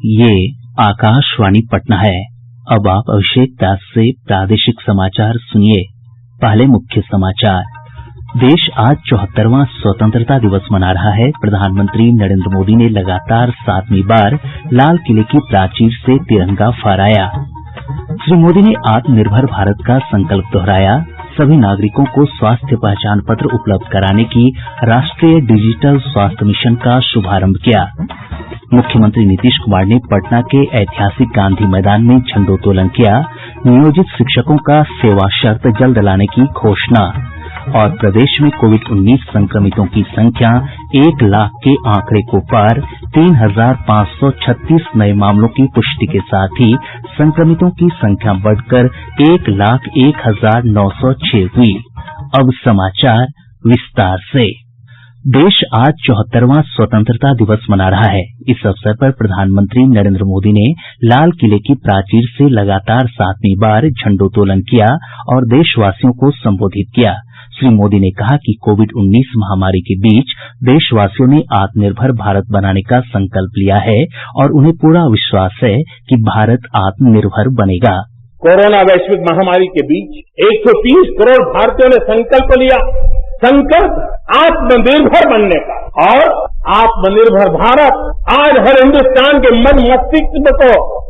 ये आकाशवाणी पटना है। अब आप अभिषेक दास से प्रादेशिक समाचार सुनिए। पहले मुख्य समाचार। देश आज 74वां स्वतंत्रता दिवस मना रहा है। प्रधानमंत्री नरेंद्र मोदी ने लगातार 7वीं बार लाल किले की प्राचीर से तिरंगा फहराया। श्री मोदी ने आत्मनिर्भर भारत का संकल्प दोहराया। सभी नागरिकों को स्वास्थ्य पहचान पत्र उपलब्ध कराने की राष्ट्रीय डिजिटल स्वास्थ्य मिशन का शुभारंभ किया। मुख्यमंत्री नीतीश कुमार ने पटना के ऐतिहासिक गांधी मैदान में झंडोत्तोलन किया। नियोजित शिक्षकों का सेवा शर्त जल्द लाने की घोषणा। और प्रदेश में कोविड-19 संक्रमितों की संख्या 1 लाख के आंकड़े को पार। 3,536 नए मामलों की पुष्टि के साथ ही संक्रमितों की संख्या बढ़कर 1,01,906 हुई। अब समाचार विस्तार से। देश आज 74वां स्वतंत्रता दिवस मना रहा है। इस अवसर पर प्रधानमंत्री नरेंद्र मोदी ने लाल किले की प्राचीर से लगातार 7वीं बार झंडोत्तोलन किया और देशवासियों को संबोधित किया। श्री मोदी ने कहा कि कोविड-19 महामारी के बीच देशवासियों ने आत्मनिर्भर भारत बनाने का संकल्प लिया है और उन्हें पूरा विश्वास है कि भारत आत्मनिर्भर बनेगा। कोरोना वैश्विक महामारी के बीच 130 करोड़ भारतीयों ने संकल्प लिया। संकल्प आत्मनिर्भर बनने का। और आत्मनिर्भर भारत आज हर हिन्दुस्तान के मन मस्तिष्क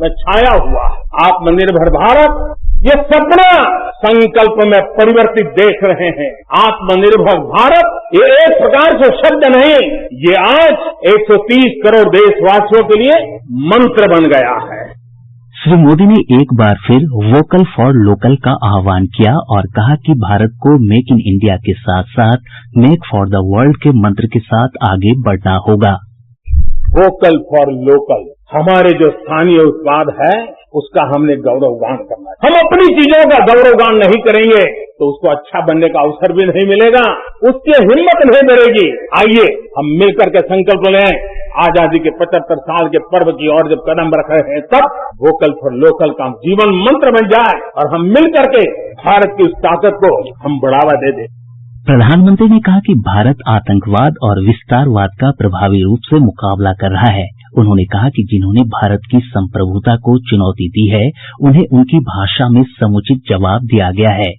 में छाया हुआ है। आत्मनिर्भर भारत ये सपना संकल्प में परिवर्तित देख रहे हैं। आत्मनिर्भर भारत ये एक प्रकार से शब्द नहीं, ये आज 130 करोड़ देशवासियों के लिए मंत्र बन गया है। श्री मोदी ने एक बार फिर वोकल फॉर लोकल का आह्वान किया और कहा कि भारत को मेक इन इंडिया के साथ साथ मेक फॉर द वर्ल्ड के मंत्र के साथ आगे बढ़ना होगा। वोकल फॉर लोकल, हमारे जो स्थानीय उत्पाद है उसका हमने गौरवगान करना है। हम अपनी चीजों का गौरवगान नहीं करेंगे तो उसको अच्छा बनने का अवसर भी नहीं मिलेगा, उसकी हिम्मत नहीं बढ़ेगी। आइए हम मिलकर के संकल्प लें। आजादी के 75 साल के पर्व की ओर जब कदम रख रहे हैं तब वोकल फॉर लोकल का जीवन मंत्र बन जाए और हम मिलकर के भारत की उस ताकत को हम बढ़ावा दे दें। प्रधानमंत्री ने कहा कि भारत आतंकवाद और विस्तारवाद का प्रभावी रूप से मुकाबला कर रहा है। उन्होंने कहा कि जिन्होंने भारत की संप्रभुता को चुनौती दी है उन्हें उनकी भाषा में समुचित जवाब दिया गया है।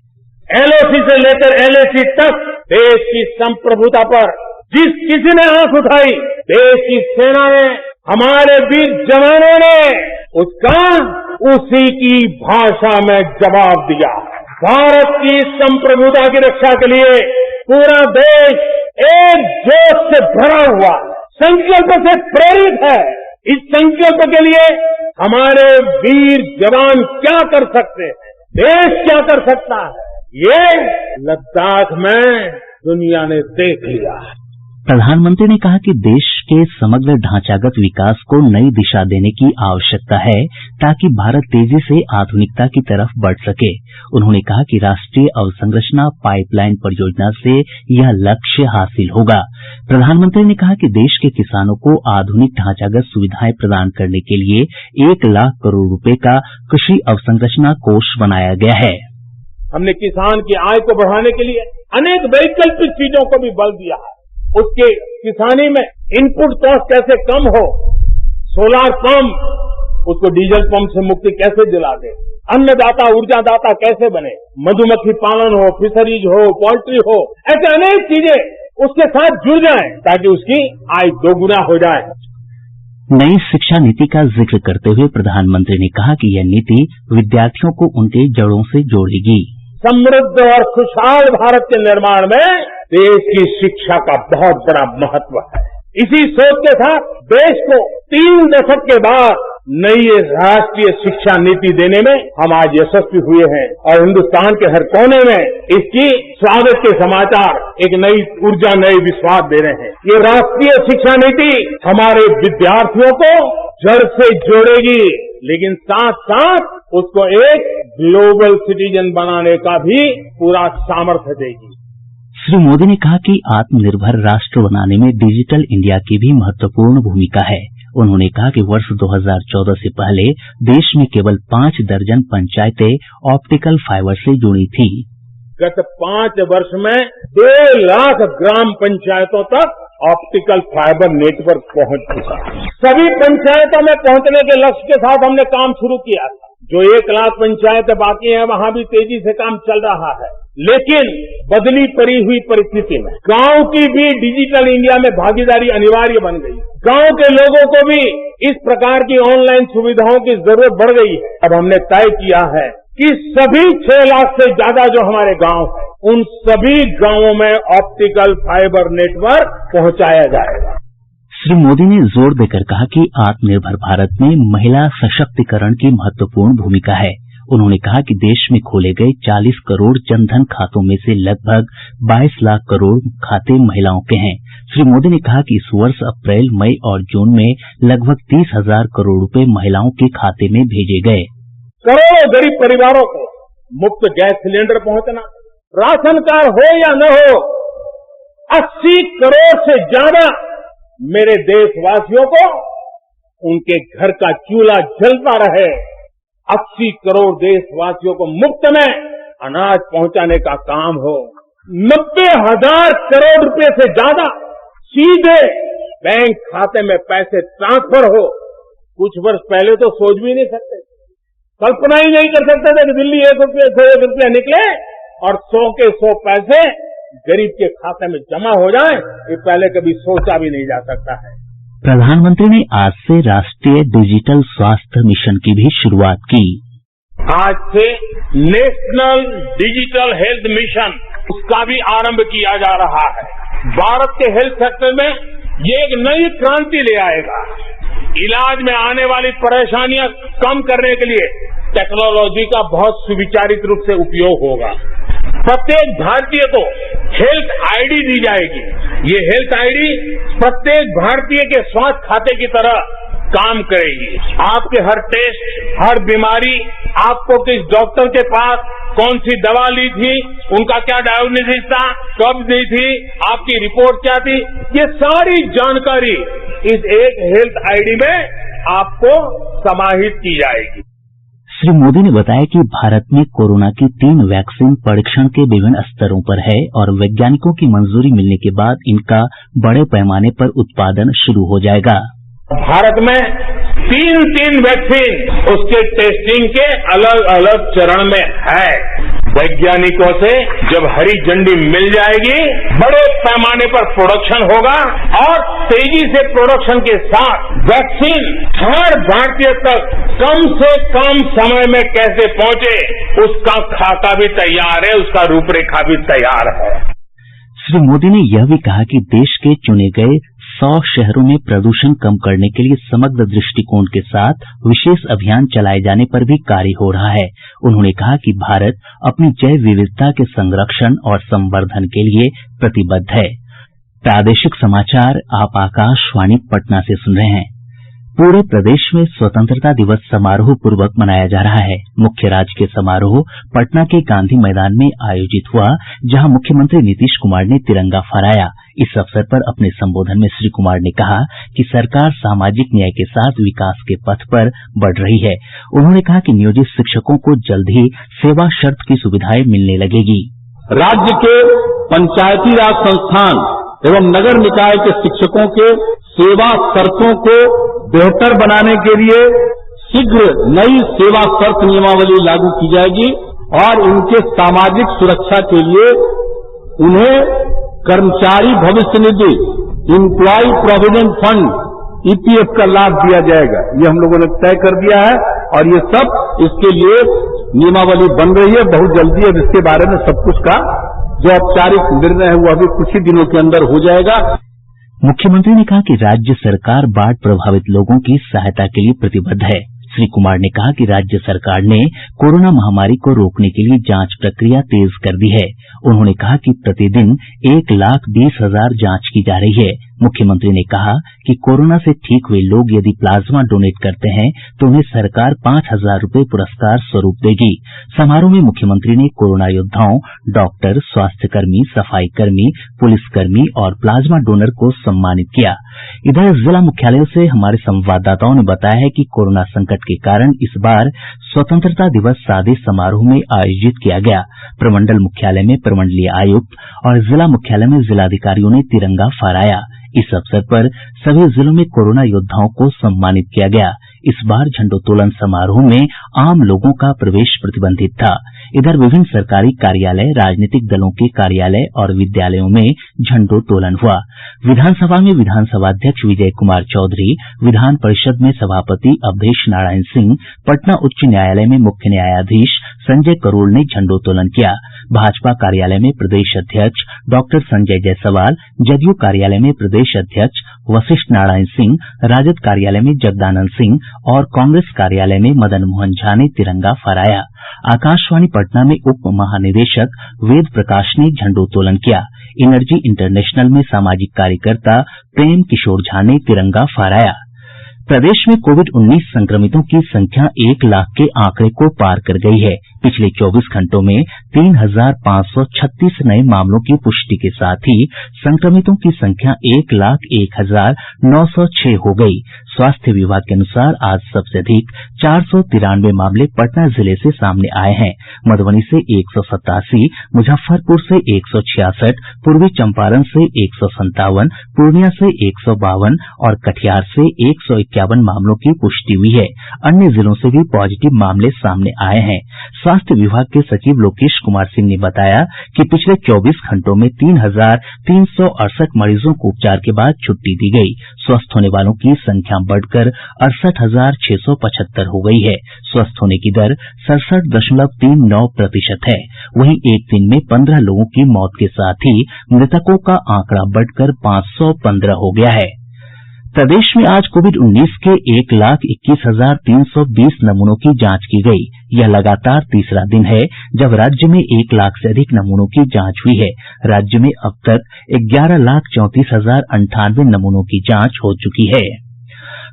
एलओसी से लेकर एलएसी तक देश की संप्रभुता पर जिस किसी ने आंख उठाई, देश की सेना ने, हमारे वीर जवानों ने उसका उसी की भाषा में जवाब दिया। भारत की संप्रभुता की रक्षा के लिए पूरा देश एक जोश से भरा हुआ संकल्प से प्रेरित है। इस संकल्प के लिए हमारे वीर जवान क्या कर सकते हैं, देश क्या कर सकता है, ये लद्दाख में दुनिया ने देख लिया है। प्रधानमंत्री ने कहा कि देश के समग्र ढांचागत विकास को नई दिशा देने की आवश्यकता है ताकि भारत तेजी से आधुनिकता की तरफ बढ़ सके। उन्होंने कहा कि राष्ट्रीय अवसंरचना पाइपलाइन परियोजना से यह लक्ष्य हासिल होगा। प्रधानमंत्री ने कहा कि देश के किसानों को आधुनिक ढांचागत सुविधाएं प्रदान करने के लिए 1 लाख करोड़ रुपए का कृषि अवसंरचना कोष बनाया गया है। हमने किसान की आय को बढ़ाने के लिए अनेक वैकल्पिक चीजों को भी बल दिया है। उसके किसानी में इनपुट कॉस्ट कैसे कम हो, सोलार पंप, उसको डीजल पंप से मुक्ति कैसे दिला दे, अन्नदाता ऊर्जादाता कैसे बने, मधुमक्खी पालन हो, फिशरीज हो, पोल्ट्री हो, ऐसे अनेक चीजें उसके साथ जुड़ जाएं ताकि उसकी आय दोगुना हो जाए। नई शिक्षा नीति का जिक्र करते हुए प्रधानमंत्री ने कहा कि यह नीति विद्यार्थियों को उनके जड़ों से जोड़ेगी। समृद्ध और खुशहाल भारत के निर्माण में देश की शिक्षा का बहुत बड़ा महत्व है। इसी सोच के साथ देश को 3 दशक के बाद नई राष्ट्रीय शिक्षा नीति देने में हम आज यशस्वी हुए हैं और हिन्दुस्तान के हर कोने में इसकी स्वागत के समाचार एक नई ऊर्जा, नई विश्वास दे रहे हैं। ये राष्ट्रीय शिक्षा नीति हमारे विद्यार्थियों को जड़ से जोड़ेगी, लेकिन साथ साथ उसको एक ग्लोबल सिटीजन बनाने का भी पूरा सामर्थ्य देगी। श्री मोदी ने कहा कि आत्मनिर्भर राष्ट्र बनाने में डिजिटल इंडिया की भी महत्वपूर्ण भूमिका है। उन्होंने कहा कि वर्ष 2014 से पहले देश में केवल 5 दर्जन पंचायतें ऑप्टिकल फाइबर से जुड़ी थीं। गत 5 वर्ष में 2 लाख ग्राम पंचायतों तक ऑप्टिकल फाइबर नेटवर्क पहुंच चुका है। सभी पंचायतों में पहुंचने के लक्ष्य के साथ हमने काम शुरू किया था। जो 1 लाख पंचायतें बाकी हैं, वहां भी तेजी से काम चल रहा है। लेकिन बदली पड़ी हुई परिस्थिति में गांव की भी डिजिटल इंडिया में भागीदारी अनिवार्य बन गई। गांव के लोगों को भी इस प्रकार की ऑनलाइन सुविधाओं की जरूरत बढ़ गई है। अब हमने तय किया है कि सभी 6 लाख से ज्यादा जो हमारे गांव हैं, उन सभी गांवों में ऑप्टिकल फाइबर नेटवर्क पहुंचाया जाएगा। श्री मोदी ने जोर देकर कहा कि आत्मनिर्भर भारत में महिला सशक्तिकरण की महत्वपूर्ण भूमिका है। उन्होंने कहा कि देश में खोले गए 40 करोड़ जनधन खातों में से लगभग 22 लाख करोड़ खाते महिलाओं के हैं। श्री मोदी ने कहा कि इस वर्ष अप्रैल, मई और जून में लगभग 30,000 करोड़ रुपए महिलाओं के खाते में भेजे गए। करोड़ों गरीब परिवारों को मुफ्त गैस सिलेंडर पहुंचना, राशन कार्ड हो या न हो, 80 करोड़ से ज्यादा मेरे देशवासियों को उनके घर का चूल्हा जलता रहे। 80 करोड़ देशवासियों को मुफ्त में अनाज पहुंचाने का काम हो। 90,000 करोड़ रुपए से ज्यादा सीधे बैंक खाते में पैसे ट्रांसफर हो। कुछ वर्ष पहले तो सोच भी नहीं सकते, कल्पना ही नहीं कर सकते थे कि दिल्ली 1 रुपये से 1 रुपया निकले और 100 के 100 पैसे गरीब के खाते में जमा हो जाए। ये पहले कभी सोचा भी नहीं जा सकता है। प्रधानमंत्री ने आज से राष्ट्रीय डिजिटल स्वास्थ्य मिशन की भी शुरुआत की। आज से नेशनल डिजिटल हेल्थ मिशन, उसका भी आरंभ किया जा रहा है। भारत के हेल्थ सेक्टर में ये एक नई क्रांति ले आएगा। इलाज में आने वाली परेशानियां कम करने के लिए टेक्नोलॉजी का बहुत सुविचारित रूप से उपयोग होगा। प्रत्येक भारतीय को हेल्थ आईडी दी जाएगी। ये हेल्थ आईडी प्रत्येक भारतीय के स्वास्थ्य खाते की तरह काम करेगी। आपके हर टेस्ट, हर बीमारी, आपको किस डॉक्टर के पास कौन सी दवा ली थी, उनका क्या डायग्नोसिस था, कब दी थी, आपकी रिपोर्ट क्या थी, ये सारी जानकारी इस एक हेल्थ आईडी में आपको समाहित की जाएगी। श्री मोदी ने बताया कि भारत में कोरोना की 3 वैक्सीन परीक्षण के विभिन्न स्तरों पर है और वैज्ञानिकों की मंजूरी मिलने के बाद इनका बड़े पैमाने पर उत्पादन शुरू हो जाएगा। भारत में 3 वैक्सीन उसके टेस्टिंग के अलग अलग चरण में है। वैज्ञानिकों से जब हरी झंडी मिल जाएगी, बड़े पैमाने पर प्रोडक्शन होगा और तेजी से प्रोडक्शन के साथ वैक्सीन हर भारतीय तक कम से कम समय में कैसे पहुंचे, उसका खाका भी तैयार है, उसका रूपरेखा भी तैयार है। श्री मोदी ने यह भी कहा कि देश के चुने गए 100 शहरों में प्रदूषण कम करने के लिए समग्र दृष्टिकोण के साथ विशेष अभियान चलाए जाने पर भी कार्य हो रहा है। उन्होंने कहा कि भारत अपनी जैव विविधता के संरक्षण और संवर्धन के लिए प्रतिबद्ध है। प्रादेशिक समाचार आप आकाशवाणी पटना से सुन रहे हैं। पूरे प्रदेश में स्वतंत्रता दिवस समारोह पूर्वक मनाया जा रहा है। मुख्य राजकीय समारोह पटना के गांधी मैदान में आयोजित हुआ, जहां मुख्यमंत्री नीतीश कुमार ने तिरंगा फहराया। इस अवसर पर अपने संबोधन में श्री कुमार ने कहा कि सरकार सामाजिक न्याय के साथ विकास के पथ पर बढ़ रही है। उन्होंने कहा कि नियोजित शिक्षकों को जल्द ही सेवा शर्त की सुविधाएं मिलने लगेगी। राज्य के पंचायती राज संस्थान एवं नगर निकाय के शिक्षकों के सेवा शर्तों को बेहतर बनाने के लिए शीघ्र नई सेवा शर्त नियमावली लागू की जाएगी और इनके सामाजिक सुरक्षा के लिए उन्हें कर्मचारी भविष्य निधि, इम्प्लॉय प्रोविडेंट फंड ईपीएफ का लाभ दिया जाएगा। ये हम लोगों ने तय कर दिया है और ये सब इसके लिए नियमावली बन रही है। बहुत जल्दी अब इसके बारे में सब कुछ का जो औपचारिक निर्णय है वो अभी कुछ ही दिनों के अंदर हो जाएगा। मुख्यमंत्री ने कहा कि राज्य सरकार बाढ़ प्रभावित लोगों की सहायता के लिए प्रतिबद्ध है। श्री कुमार ने कहा कि राज्य सरकार ने कोरोना महामारी को रोकने के लिए जांच प्रक्रिया तेज कर दी है। उन्होंने कहा कि प्रतिदिन 1,20,000 जांच की जा रही है। मुख्यमंत्री ने कहा कि कोरोना से ठीक हुए लोग यदि प्लाज्मा डोनेट करते हैं तो उन्हें सरकार 5,000 रुपए पुरस्कार स्वरूप देगी। समारोह में मुख्यमंत्री ने कोरोना योद्धाओं, डॉक्टर, स्वास्थ्यकर्मी, सफाई कर्मी, पुलिसकर्मी और प्लाज्मा डोनर को सम्मानित किया। इधर जिला मुख्यालयों से हमारे संवाददाताओं ने बताया है कि कोरोना संकट के कारण इस बार स्वतंत्रता दिवस सादे समारोह में आयोजित किया गया। प्रमंडल मुख्यालय में प्रमंडलीय आयुक्त और जिला मुख्यालय में जिलाधिकारियों ने तिरंगा फहराया। इस अवसर पर सभी जिलों में कोरोना योद्धाओं को सम्मानित किया गया। इस बार झंडोत्तोलन समारोह में आम लोगों का प्रवेश प्रतिबंधित था। इधर विभिन्न सरकारी कार्यालय, राजनीतिक दलों के कार्यालय और विद्यालयों में झंडोत्तोलन हुआ। विधानसभा में विधानसभा अध्यक्ष विजय कुमार चौधरी, विधान परिषद में सभापति अवधेश नारायण सिंह, पटना उच्च न्यायालय में मुख्य न्यायाधीश संजय करोल ने झंडोत्तोलन किया। भाजपा कार्यालय में प्रदेश अध्यक्ष डॉक्टर संजय जायसवाल, जदयू कार्यालय में प्रदेश अध्यक्ष वशिष्ठ नारायण सिंह, राजद कार्यालय में जगदानंद सिंह और कांग्रेस कार्यालय में मदन मोहन झा ने तिरंगा फहराया। आकाशवाणी पटना में उप महानिदेशक वेद प्रकाश ने झंडोत्तोलन किया। इनर्जी इंटरनेशनल में सामाजिक कार्यकर्ता प्रेम किशोर झा ने तिरंगा फहराया। प्रदेश में कोविड-19 संक्रमितों की संख्या 1 लाख के आंकड़े को पार कर गई है। पिछले 24 घंटों में 3,536 नये मामलों की पुष्टि के साथ ही संक्रमितों की संख्या 1,01,906 हो गई। स्वास्थ्य विभाग के अनुसार आज सबसे अधिक 493 मामले पटना जिले से सामने आये हैं। मधुबनी से 187, मुजफ्फरपुर से 166, पूर्वी चंपारण से 157, पूर्णिया से 152 और कटिहार से 151 मामलों की पुष्टि हुई है। अन्य जिलों से भी पॉजिटिव मामले सामने आये हैं। स्वास्थ्य विभाग के सचिव लोकेश कुमार सिंह ने बताया कि पिछले 24 घंटों में 3,368 मरीजों को उपचार के बाद छुट्टी दी गई। स्वस्थ होने वालों की संख्या बढ़कर 68,675 हो गई है। स्वस्थ होने की दर 67.39% है। वहीं एक दिन में 15 लोगों की मौत के साथ ही मृतकों का आंकड़ा बढ़कर 515 हो गया है। प्रदेश में आज कोविड-19 के 1,21,320 नमूनों की जांच की गई। यह लगातार तीसरा दिन है जब राज्य में 1 लाख से अधिक नमूनों की जांच हुई है। राज्य में अब तक 11,34,098 नमूनों की जांच हो चुकी है।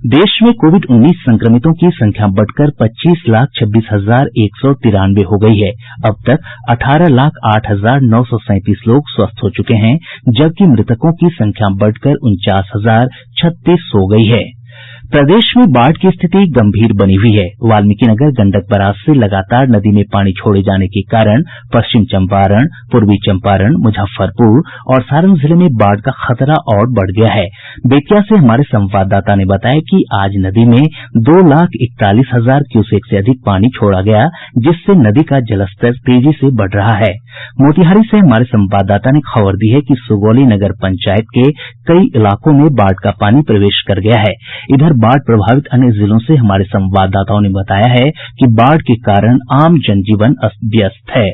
देश में कोविड-19 संक्रमितों की संख्या बढ़कर 25,26,193 हो गई है। अब तक 18,08,937 लोग स्वस्थ हो चुके हैं, जबकि मृतकों की संख्या बढ़कर 49,036 हो गई है। प्रदेश में बाढ़ की स्थिति गंभीर बनी हुई है। वाल्मीकिनगर गंडक बराज से लगातार नदी में पानी छोड़े जाने के कारण पश्चिम चंपारण, पूर्वी चंपारण, मुजफ्फरपुर और सारण जिले में बाढ़ का खतरा और बढ़ गया है। बेतिया से हमारे संवाददाता ने बताया कि आज नदी में 2,41,000 क्यूसेक से अधिक पानी छोड़ा गया, जिससे नदी का जलस्तर तेजी से बढ़ रहा है। मोतिहारी से हमारे संवाददाता ने खबर दी है कि सुगौली नगर पंचायत के कई इलाकों में बाढ़ का पानी प्रवेश कर गया है। इधर बाढ़ प्रभावित अन्य जिलों से हमारे संवाददाताओं ने बताया है कि बाढ़ के कारण आम जनजीवन अस्त व्यस्त है।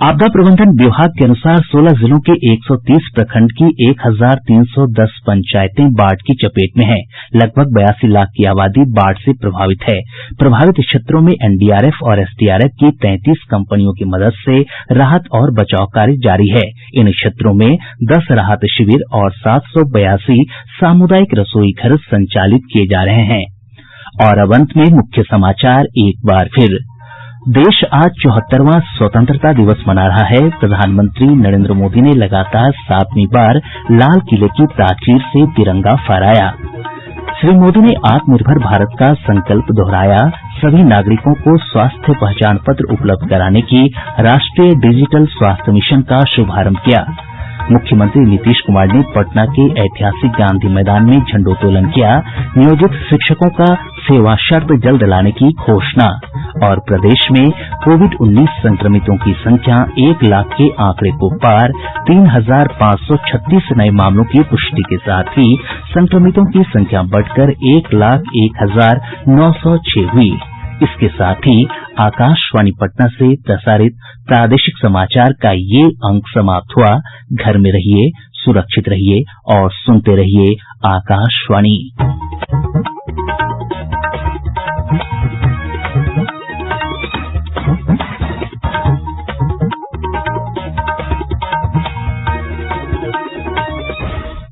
आपदा प्रबंधन विभाग के अनुसार 16 जिलों के 130 प्रखंड की 1,310 पंचायतें बाढ़ की चपेट में हैं। लगभग 82 लाख की आबादी बाढ़ से प्रभावित है। प्रभावित क्षेत्रों में एनडीआरएफ और एसडीआरएफ की 33 कंपनियों की मदद से राहत और बचाव कार्य जारी है। इन क्षेत्रों में 10 राहत शिविर और 782 सामुदायिक रसोई घर संचालित किए जा रहे हैं। और अब अंत में मुख्य समाचार एक बार फिर। देश आज 74वां स्वतंत्रता दिवस मना रहा है। प्रधानमंत्री नरेंद्र मोदी ने लगातार 7वीं बार लाल किले की प्राचीर से तिरंगा फहराया। श्री मोदी ने आत्मनिर्भर भारत का संकल्प दोहराया। सभी नागरिकों को स्वास्थ्य पहचान पत्र उपलब्ध कराने की राष्ट्रीय डिजिटल स्वास्थ्य मिशन का शुभारंभ किया। मुख्यमंत्री नीतीश कुमार ने पटना के ऐतिहासिक गांधी मैदान में झंडोत्तोलन किया। नियोजित शिक्षकों का सेवा शर्त जल्द लाने की घोषणा। और प्रदेश में कोविड-19 संक्रमितों की संख्या 1 लाख के आंकड़े को पार, 3,536 नए मामलों की पुष्टि के साथ ही संक्रमितों की संख्या बढ़कर 1,01,906 हुई। इसके साथ ही आकाशवाणी पटना से प्रसारित प्रादेशिक समाचार का ये अंक समाप्त हुआ। घर में रहिए, सुरक्षित रहिए और सुनते रहिए आकाशवाणी।